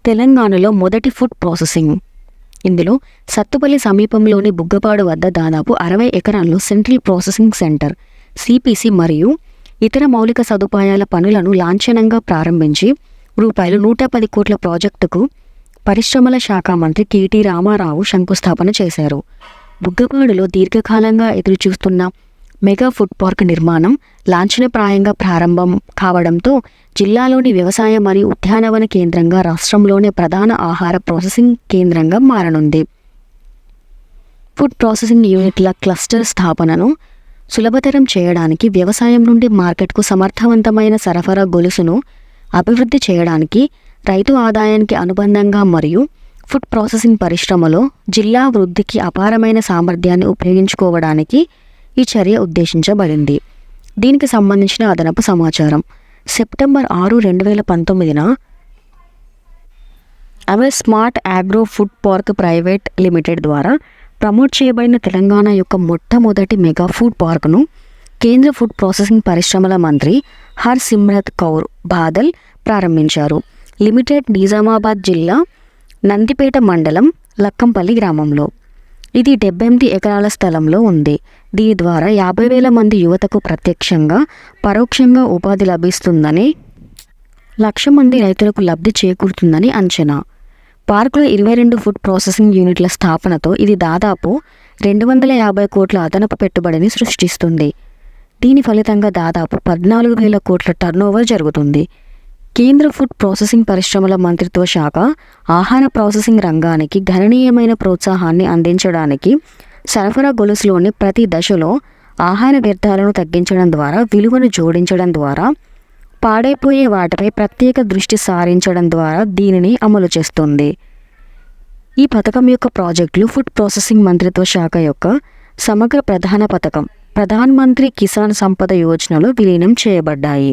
తెలంగాణలో మొదటి food processing. ఇందులో సత్తుపల్లి సమీపంలోని బుగ్గపాడు వద్ద దాదాపు 60 ఎకరాల్లో సెంట్రల్ ప్రాసెసింగ్ సెంటర్ సిపిసి మరియు ఇతర మౌలిక సదుపాయాల పనులను లాంఛనంగా ప్రారంభించి రూపాయలు 110 కోట్ల ప్రాజెక్టుకు పరిశ్రమల శాఖ మంత్రి కెటి రామారావు శంకుస్థాపన చేశారు. బుగ్గపాడులో దీర్ఘకాలంగా ఎదురుచూస్తున్న మెగా ఫుడ్ పార్క్ నిర్మాణం లాంఛనప్రాయంగా ప్రారంభం కావడంతో జిల్లాలోని వ్యవసాయ మరియు ఉద్యానవన కేంద్రంగా రాష్ట్రంలోనే ప్రధాన ఆహార ప్రాసెసింగ్ కేంద్రంగా మారనుంది. ఫుడ్ ప్రాసెసింగ్ యూనిట్ల క్లస్టర్ స్థాపనను సులభతరం చేయడానికి, వ్యవసాయం నుండి మార్కెట్కు సమర్థవంతమైన సరఫరా గొలుసును అభివృద్ధి చేయడానికి, రైతు ఆదాయానికి అనుబంధంగా మరియు ఫుడ్ ప్రాసెసింగ్ పరిశ్రమలో జిల్లా వృద్ధికి అపారమైన సామర్థ్యాన్ని ఉపయోగించుకోవడానికి ఈ చర్య ఉద్దేశించబడింది. దీనికి సంబంధించిన అదనపు సమాచారం. సెప్టెంబర్ 6, 2019న our smart agro food park private limited ద్వారా ప్రమోట్ చేయబడిన తెలంగాణ యొక్క మొట్టమొదటి మెగా ఫుడ్ పార్క్ను కేంద్ర ఫుడ్ ప్రాసెసింగ్ పరిశ్రమల మంత్రి హర్సిమ్రత్ కౌర్ బాదల్ ప్రారంభించారు. లిమిటెడ్ నిజామాబాద్ జిల్లా నందిపేట మండలం లక్కంపల్లి గ్రామంలో. ఇది 78 ఎకరాల స్థలంలో ఉంది. దీని ద్వారా 50,000 మంది యువతకు ప్రత్యక్షంగా పరోక్షంగా ఉపాధి లభిస్తుందని, 1,00,000 మంది రైతులకు లబ్ధి చేకూరుతుందని అంచనా. పార్కులో 22 ఫుడ్ ప్రాసెసింగ్ యూనిట్ల స్థాపనతో ఇది దాదాపు 250 కోట్ల అదనపు పెట్టుబడిని సృష్టిస్తుంది. దీని ఫలితంగా దాదాపు 14,000 కోట్ల టర్నోవర్ జరుగుతుంది. కేంద్ర ఫుడ్ ప్రాసెసింగ్ పరిశ్రమల మంత్రిత్వ శాఖ ఆహార ప్రాసెసింగ్ రంగానికి గణనీయమైన ప్రోత్సాహాన్ని అందించడానికి, సరఫరా గొలుసులోని ప్రతి దశలో ఆహార వ్యర్థాలను తగ్గించడం ద్వారా, విలువను జోడించడం ద్వారా, పాడైపోయే వాటిపై ప్రత్యేక దృష్టి సారించడం ద్వారా దీనిని అమలు చేస్తుంది. ఈ పథకం యొక్క ప్రాజెక్టులు ఫుడ్ ప్రాసెసింగ్ మంత్రిత్వ శాఖ యొక్క సమగ్ర ప్రధాన పథకం ప్రధాన్ మంత్రి కిసాన్ సంపద యోజనలో విలీనం చేయబడ్డాయి.